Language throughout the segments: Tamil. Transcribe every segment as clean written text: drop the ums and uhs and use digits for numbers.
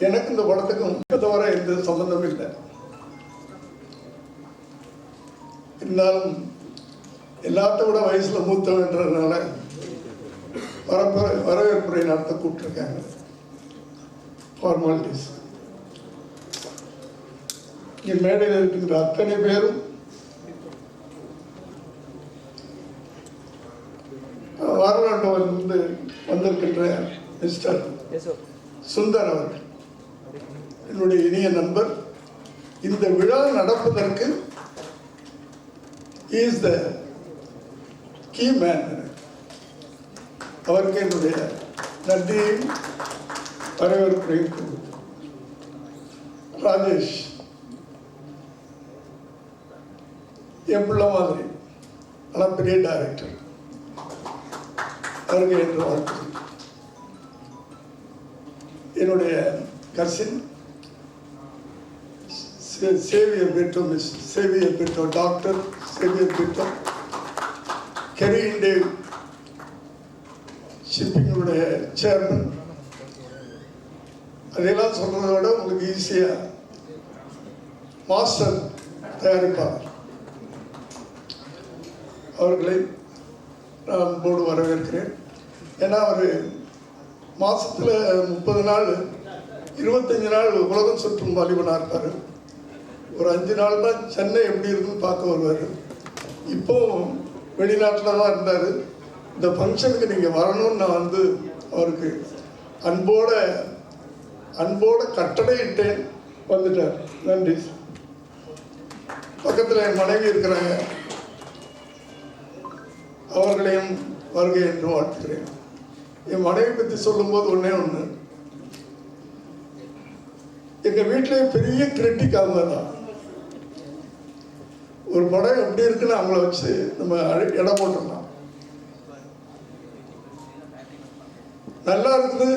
எனக்கு இந்த படத்துக்கும் தவிர எந்த சம்பந்தமும் இல்லை. இருந்தாலும் எல்லாத்த விட வயசுல மூத்தவன்றதுனால வரவேற்புரை நடத்த கூப்பிட்டுருக்காங்க. ஃபார்மாலிட்டிஸ். இங்கே மேடையில் இருக்கின்ற அத்தனை பேரும் வாரணாண்டவரிலிருந்து வந்திருக்கின்ற மிஸ்டர் சுந்தர் அவர்கள் என்னுடைய இனிய நண்பர். இந்த விழா நடப்பதற்கு இஸ் த கீ மேன். அவருக்கு என்னுடைய நன்றியையும் வரவேற்பையும். ராஜேஷ் என் பிள்ளை மாதிரி, ஆனால் பெரிய டைரக்டர், அவருக்கு என்று வாழ்த்து. என்னுடைய கசின் சேவியர் பெற்றோ, மிஸ் சேவியர் பெற்றோ, டாக்டர் சேவியர் பெற்றோ, கெரின் டேவ் ஷிப்பிங்களுடைய சேர்மன். அதெல்லாம் சொல்றதை விட உங்களுக்கு ஈஸியா மாஸ்டர் தயாரிப்பாளர் அவர்களை நான் போர்டு வரவேற்கிறேன். ஏன்னா அவர் மாசத்துல 30 நாள் 25 நாள் உலகம் சுற்றும் வாலிபனாக இருப்பார். ஒரு 5 நாள் தான் சென்னை எப்படி இருக்குன்னு பார்க்க வருவார். இப்போ வெளிநாட்டில் தான் இருந்தார். இந்த ஃபங்க்ஷனுக்கு நீங்கள் வரணும்னு நான் வந்து அவருக்கு அன்போட கட்டளையிட்டேன். வந்துட்டார். நன்றி. பக்கத்தில் என் மனைவி இருக்கிறாங்க, அவர்களையும் வருகை என்று வாழ்த்துக்கிறேன். என் மனைவி பற்றி சொல்லும்போது ஒன்றே ஒன்று, எங்கள் வீட்டிலே பெரிய கிரிட்டிக் அவங்க தான். ஒரு படம் எப்படி இருக்குன்னு அவங்கள வச்சு நம்ம இடம் போட்டுடலாம். நல்லா இருக்குது,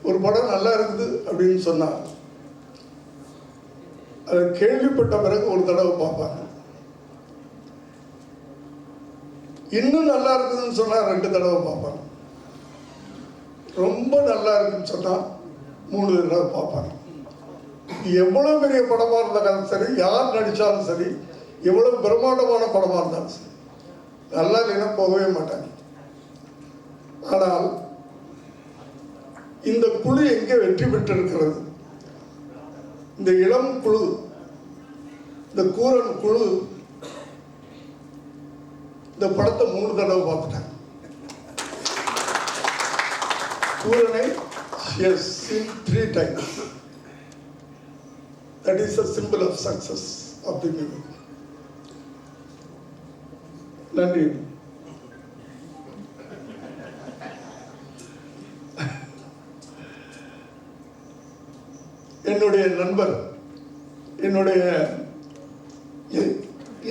ஒரு படம் நல்லா இருக்குது அப்படின்னு சொன்னா அதை கேள்விப்பட்ட பிறகு ஒரு தடவை பார்ப்பாங்க. இன்னும் நல்லா இருக்குதுன்னு சொன்னா 2 தடவை பார்ப்பாங்க. ரொம்ப நல்லா இருக்குன்னு சொன்னா 3 தடவை பார்ப்பாங்க. எவ்வளவு பெரிய படமா இருந்தாலும் சரி, யார் நடிச்சாலும் சரி, எவ்வளவு பிரம்மாண்டமான படமா இருந்தாலும் சரி, நல்லா இல்லைன்னா போகவே மாட்டாங்க. ஆனால் இந்த குழு எங்கே வெற்றி பெற்றிருக்கிறது? இந்த இளம் குழு, இந்த கூரன் குழு இந்த படத்தை 3 தடவை பார்த்துட்டாங்க. கூரனை she has seen 3 times. That is a symbol of success of the movie. நன்றி. என்னுடைய நண்பர், என்னுடைய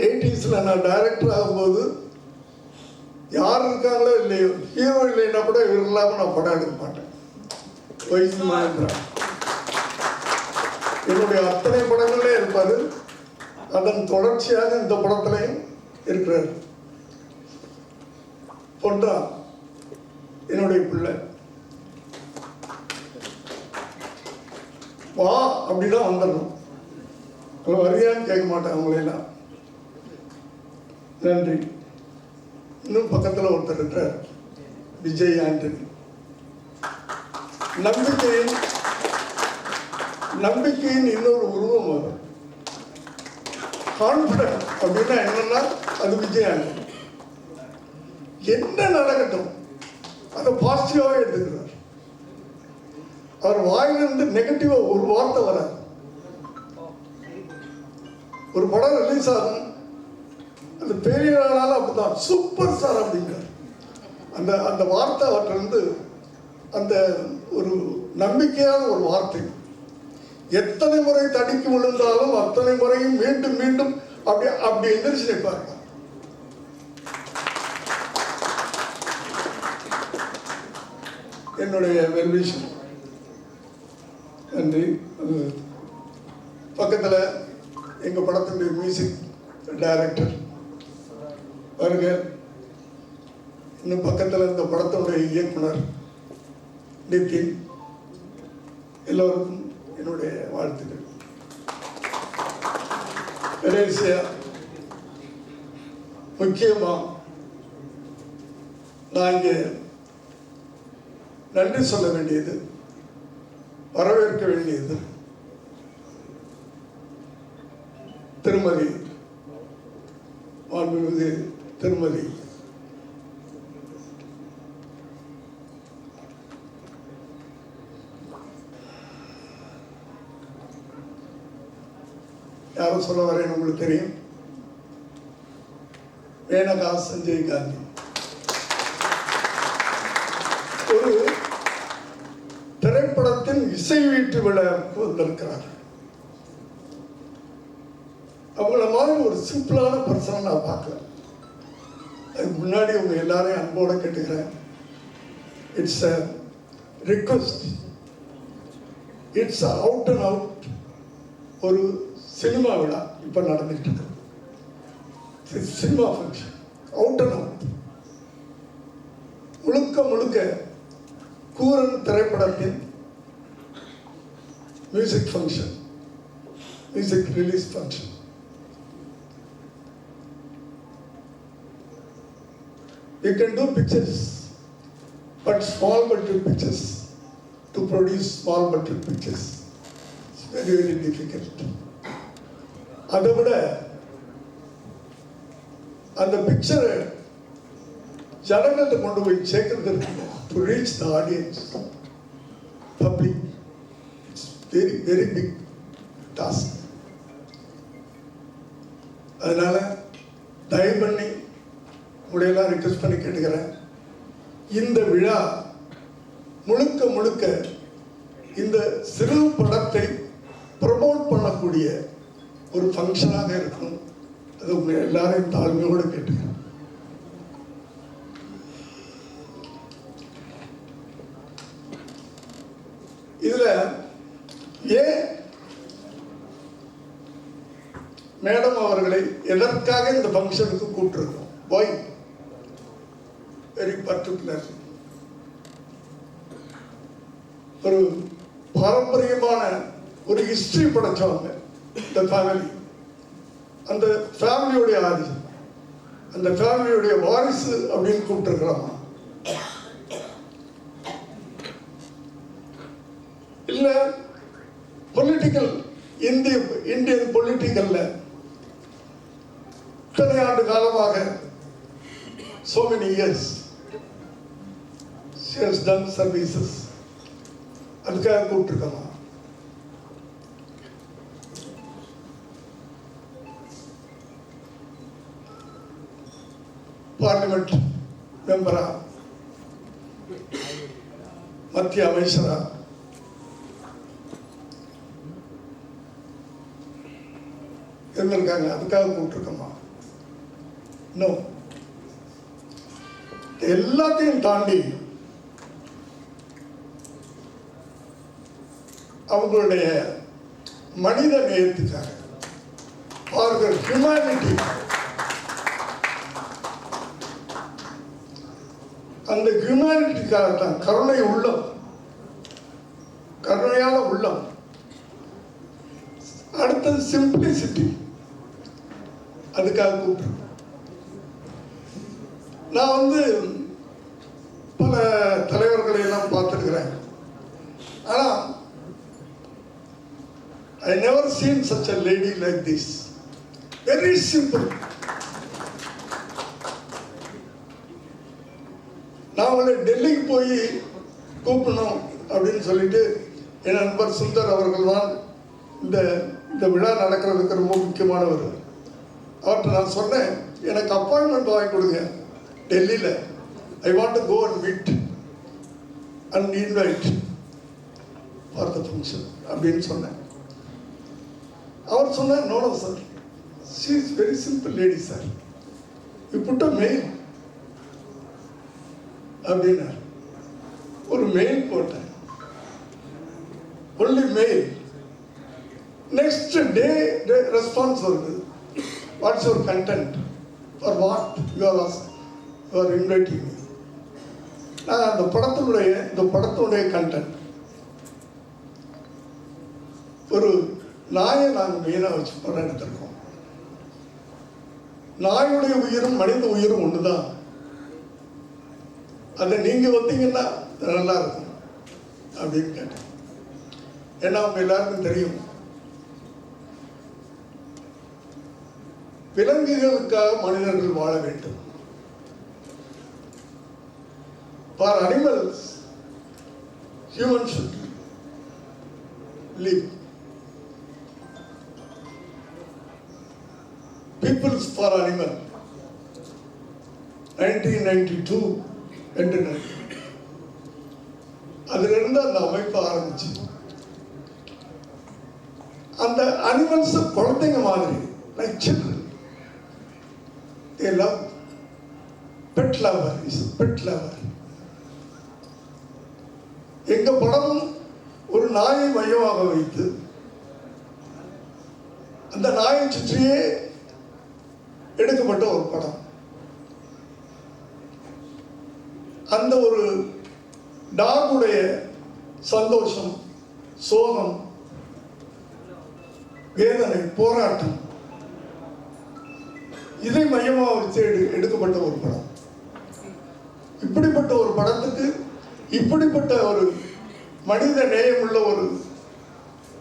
80s நான் டைரக்டர் ஆகும்போது யார் இருக்காங்களோ இல்லையோ, ஹீரோ இல்லைன்னா கூட இவர் இல்லாமல் நான் படம் எடுக்க மாட்டேன். வைஸ் மகேந்திரா என்னுடைய அத்தனை படங்களே இருப்பார். அதன் தொடர்ச்சியாக இந்த படத்திலையும் இருக்கிறார். பொன்றா என்னுடைய பிள்ளை, வா அப்படின்னா வந்துடணும். வரியான்னு கேட்க மாட்டேன் அவங்களெல்லாம். நன்றி. இன்னும் பக்கத்தில் ஒருத்தர் இருக்கிறார், விஜய் ஆண்டனி. நம்பிக்கையின் இன்னொரு உருவம் வரும். கான்பிடன்ட் அப்படின்னா என்னன்னா அது விஜய் ஆண்டனி. என்ன நடக்கட்டும் அதை பாசிட்டிவாகவே எடுத்துக்கிறார். அவர் வாயிலிருந்து நெகட்டிவா ஒரு வார்த்தை வராது. ஒரு படம் ரிலீஸ் ஆகும், அந்த பெரிய நாளால அப்படிதான் சூப்பர் ஸ்டார் அப்படிங்கிறார். அந்த வார்த்தை அவற்றிலிருந்து அந்த ஒரு நம்பிக்கையான ஒரு வார்த்தை. எத்தனை முறை தடிக்கு விழுந்தாலும் அத்தனை முறையும் மீண்டும் மீண்டும் அப்படி எந்திரிச்சு நிற்பார்கள். என்னுடைய வெல்விஷன். நன்றி. பக்கத்தில் எங்கள் படத்தினுடைய மியூசிக் டைரக்டர் வருக. இன்னும் பக்கத்தில் இந்த படத்தினுடைய இயக்குனர் நிதின். எல்லோருக்கும் என்னுடைய வாழ்த்துக்கள். கடைசியா முக்கியமா நான் இங்கே நன்றி சொல்ல வேண்டியது, வரவேற்க வேண்டியது திருமதி மாண்புமிகு திருமதி யாரும் சொல்ல வரேன்னு உங்களுக்கு தெரியும், மேனகா சஞ்சய் காந்தி. ஒரு திரைப்படத்தின் இசை வீட்டு விழாவுக்கு வந்திருக்கிறார். அவங்கள மாதிரி ஒரு சிம்பிளான பர்சனை நான் பார்க்கல. அதுக்கு முன்னாடி உங்க எல்லாரையும் அன்போட கேட்டுக்கிறேன். It's a request, it's out and out ஒரு சினிமா விழா இப்போ நடந்துட்டு இருக்கு. Cinema function out and out, முழுக்க முழுக்க கூரன் திரைப்படத்தின் music function, music release function. You can do pictures, but small budget pictures, to produce small budget pictures, it's very, very difficult. அதை விட அந்த பிக்சரை ஜனங்கள்ட்ட கொண்டு போய் சேர்க்கறதுக்கு, to reach the audience, public, it's very, very big task. அதனால தயவு பண்ணி உடையெல்லாம் ரிக்வெஸ்ட் பண்ணி கேட்டுக்கிறேன், இந்த விழா முழுக்க முழுக்க இந்த சிறு படத்தை ப்ரமோட் பண்ணக்கூடிய ஒரு ஃபங்க்ஷனாக இருக்கும். அது உங்க எல்லாரையும் தாழ்மையோடு கேட்டுக்கிறேன். இதுல ஏன் மேடம் அவர்களை எதற்காக இந்த ஃபங்க்ஷனுக்கு கூப்பிட்டுருக்கோம்? Why? Very particular. ஒரு பாரம்பரியமான ஒரு ஹிஸ்டரி படைச்சவங்க இந்த ஃபேமிலி. அந்த ஃபேமிலியுடைய ஆதி, அந்த ஃபேமிலியுடைய வாரிசு அப்படின்னு கூப்பிட்டுருக்கிறோமா? இல்ல பொலிட்டிக்கல் இந்தியன் பொலிட்டிக்கல்ல இத்தனை ஆண்டு காலமாக so many years she has done services, அதுக்காக கூப்பிட்டுருக்கோமா? பார்லிமெண்ட் மெம்பரா, மத்திய அமைச்சரா, இருந்திருக்காங்க, அதுக்காக கூப்பிட்டுருக்கோமா? நோ. எல்லாத்தையும் தாண்டி அவங்களுடைய மனித நேயத்துக்காக, அவர்கள் ஹியூமனிட்டி, அந்த ஹியூமனிட்டிக்காகத்தான், கருணை உள்ளம், கருணையான உள்ளம். அடுத்தது சிம்பிளிசிட்டி, அதுக்காக கூப்பிட்டு. நான் பல தலைவர்களை எல்லாம் பார்த்துருக்கிறேன், ஆனால் I never seen such a lady like this. Very simple. நான் அவளை டெல்லிக்கு போய் கூப்பிடணும் அப்படின்னு சொல்லிட்டு என் நண்பர் சுந்தர் அவர்கள் தான் இந்த விழா நடக்கிறதுக்கு ரொம்ப முக்கியமானவர். அவர்கிட்ட நான் சொன்னேன், எனக்கு அப்பாயின்மெண்ட் வாங்கி கொடுங்க டெல்லியில், I want to go and meet and invite for the function அப்படின்னு சொன்னேன். அவர் சொன்னார், no sir, she is very simple lady sir, you put a mail அப்படின்னார். ஒரு மெயில் போட்டேன், only mail. Next day response வருது, what's your content, for what you are inviting me. நான் அந்த படத்தினுடைய கண்டென்ட், ஒரு நாயை நாங்கள் மெயினாக வச்சு படம் எடுத்திருக்கோம். நாயுடைய உயிரும் மனித உயிரும் ஒன்று தான். அதை நீங்கள் வந்தீங்கன்னா நல்லா இருக்கும் அப்படின்னு கேட்டேன். ஏன்னா அவங்க எல்லாருக்கும் தெரியும், விலங்குகளுக்காக மனிதர்கள் வாழ வேண்டும். For animals, humans should live. Peoples for Animal 1992 என்று அதிலிருந்து அந்த அமைப்பு ஆரம்பிச்சு, அந்த அனிமல்ஸ் குழந்தைங்க மாதிரி, like children, they love. Pet lover is a pet lover. எங்க படமும் ஒரு நாயை மையமாக வைத்து அந்த நாயை சுற்றியே எடுக்கப்பட்ட ஒரு படம். அந்த ஒரு டாகுடைய சந்தோஷம், சோகம், வேதனை, போராட்டம், இதை மையமாக வச்சு எடுக்கப்பட்ட ஒரு படம். இப்படிப்பட்ட ஒரு படத்துக்கு இப்படிப்பட்ட ஒரு மனித நேயமுள்ள ஒரு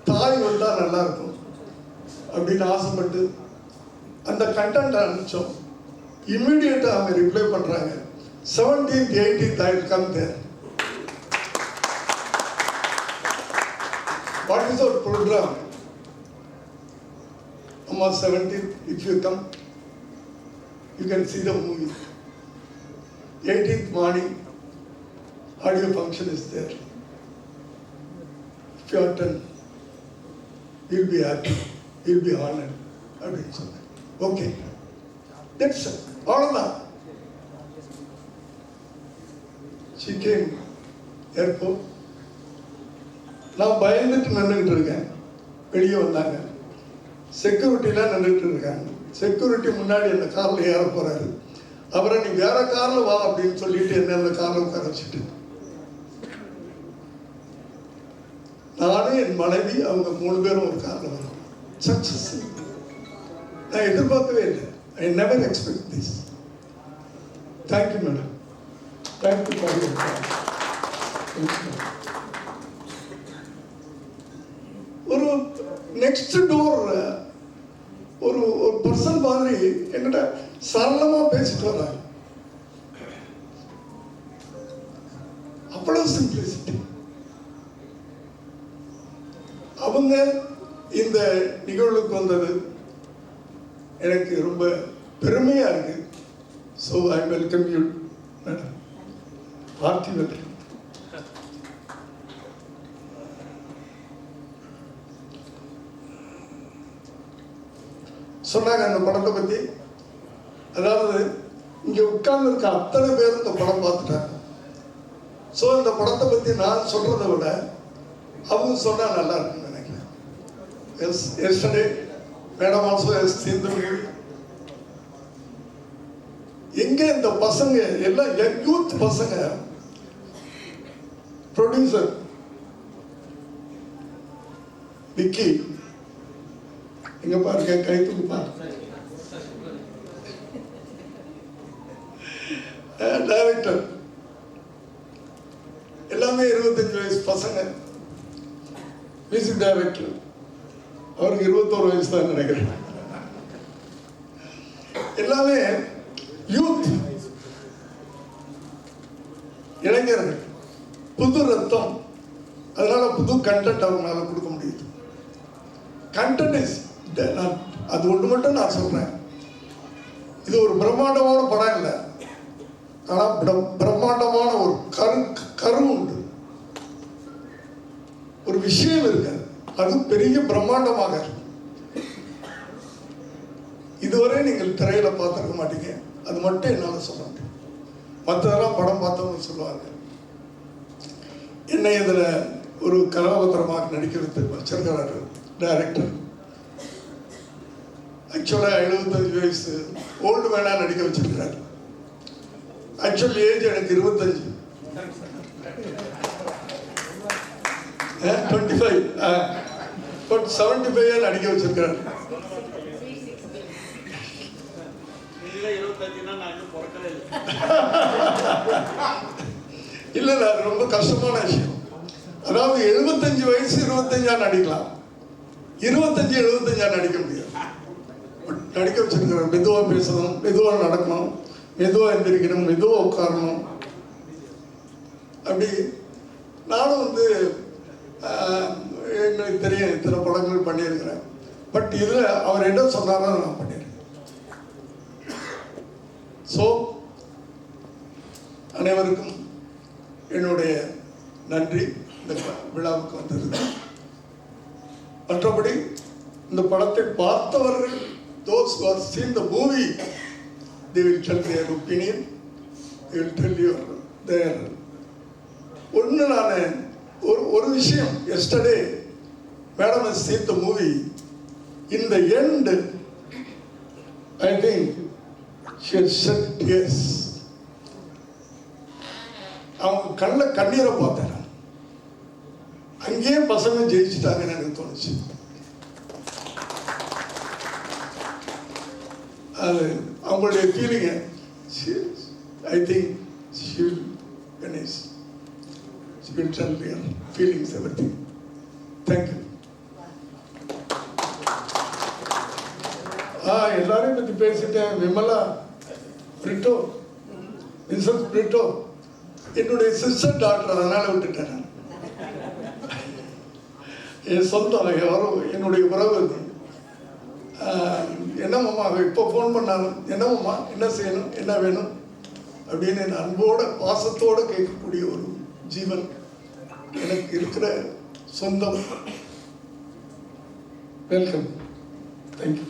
தாய் வந்தால் நல்லா இருக்கும் அப்படின்னு ஆசைப்பட்டு அந்த கண்டென்ட் அனுப்பிச்சோம். இம்மிடியேட்டாக அவங்க ரிப்ளை பண்ணுறாங்க. 17th 18th I will come there. What is our program? On 17th, if you come, you can see the movie. 18th morning, audio function is there. If you attend, you'll be happy, you'll be honored. அப்படின்னு சொன்னேன். Okay, that's it. அவ்வளோதான். She came airport. நான் பயந்துட்டு நின்றுக்கிட்டு இருக்கேன். வெளியே வந்தாங்க. செக்யூரிட்டிலாம் நின்றுட்டு இருக்காங்க. செக்யூரிட்டி முன்னாடி அந்த காரில் ஏற போறாரு. அவரை நீ வேற காரில் வா அப்படின்னு சொல்லிட்டு என்ன அந்த காரில் உட்கார வச்சுட்டு, நானும் என் மனைவி அவங்க 3 பேரும் ஒரு காரில் வரோம். சக்சஸ் நான் எதிர்பார்க்கவே இல்லை. I never expect this. Thank you madam. Thank you for your time. ஒரு நெக்ஸ்ட் டோர் ஒரு பர்சன் மாதிரி என்கிட்ட சரளமாக பேசிட்டு வர்றாங்க. அவ்வளவு சிம்பிளிசிட்டி. அவங்க இந்த நிகழ்வுக்கு வந்தது எனக்கு ரொம்ப பெருமையா இருக்கு. So I welcome you madam. Party welcome. சொன்னாங்க அந்த படத்தை பற்றி. அதாவது இங்கே உட்கார்ந்து இருக்க அத்தனை பேரும் இந்த படம் பார்த்துட்டாங்க. ஸோ இந்த படத்தை பற்றி நான் சொல்கிறத விட அவங்க சொன்னால் நல்லா இருக்குன்னு நினைக்கிறேன். Yesterday madam also has scene the movie. எங்கே இந்த பசங்க எல்லாம் யூத் பசங்க, ப்ரொடியூசர் விக்கி எங்க பாருங்க, கை தூக்குப்பா, டைரக்டர் எல்லாமே 25 வயசு பசங்க. மியூசிக் டைரக்டர் அவருக்கு 21 வயசு தான் நினைக்கிறேன். எல்லாமே யூத், இளைஞர்கள், புது ரத்தம். அதனால புது கண்டென்ட் அவங்களால கொடுக்க முடியுது. கண்டென்ட் இஸ், அது ஒன்று மட்டும் நான் சொல்றேன், இது ஒரு பிரம்மாண்டமான படம் இல்லை, ஆனால் பிரம்மாண்டமான ஒரு கரு உண்டு, ஒரு விஷயம் இருக்கு, அது பெரிய பிரம்மாண்டமாக இருக்கு. இதுவரை நீங்கள் திரையில பார்த்துருக்க மாட்டீங்க. அது மட்டும் என்னால் சொல்ல முடியும். மற்றதெல்லாம் படம் பார்த்தவங்க சொல்லுவாங்க. என்னை இதில் ஒரு கதாபாத்திரமாக நடிக்க வச்சிருக்கிறாரு டைரக்டர். ஆக்சுவலாக 75 வயசு ஓல்டு மேனாக நடிக்க வச்சிருக்கிறாரு. ஆக்சுவல் ஏஜ் எனக்கு 25, 25. பட் 75 நடிக்க வச்சிருக்காரு. இல்ல ரொம்ப கஷ்டமான விஷயம். அதாவது 75 வயசு 25 நடிக்கலாம், 25 75 நடிக்க முடியாது. நடிக்க வச்சிருக்கிற மெதுவா பேசணும், மெதுவா நடக்கணும், மெதுவா எந்திரிக்கணும், மெதுவா உட்காரணும். அப்படி நானும் வந்து எங்களுக்கு தெரியும் இத்தனை படங்கள் பண்ணியிருக்கிறேன். பட் இதில் அவர் என்ன சொன்னாரோ நான் பண்ணியிருக்கேன். ஸோ அனைவருக்கும் என்னுடைய நன்றி இந்த விழாவுக்கு வந்திருக்கு. மற்றபடி இந்த படத்தை பார்த்தவர்கள், those who have seen the movie, they will tell their opinion, they will tell you their. ஒன்று நான் ஒரு விஷயம், yesterday madam has seen the movie. In the end, I think she had shed tears. அவங்க கண்ணில் கண்ணீரை பார்த்தேன். அங்கேயே பசங்க ஜெயிச்சுட்டாங்கன்னு எனக்கு தோணுச்சு. அது அவங்களுடைய feeling I think she will finish. She will tell their feelings, everything. Thank you. எல்லாரையும் பற்றி பேசிட்டேன். விமலா பிரிட்டோ, மிஸ்ஸஸ் பிரிட்டோ என்னுடைய சிஸ்டர் டாக்டர், அதனால விட்டுட்டேன். என் சொந்தம், யாரும் என்னுடைய உறவு. என்னம்மா இப்போ ஃபோன் பண்ணாலும் என்னம்மா என்ன செய்யணும், என்ன வேணும் அப்படின்னு என் அன்போட பாசத்தோடு கேட்கக்கூடிய ஒரு ஜீவன் எனக்கு இருக்கிற சொந்தம். வெல்கம். தேங்க்யூ.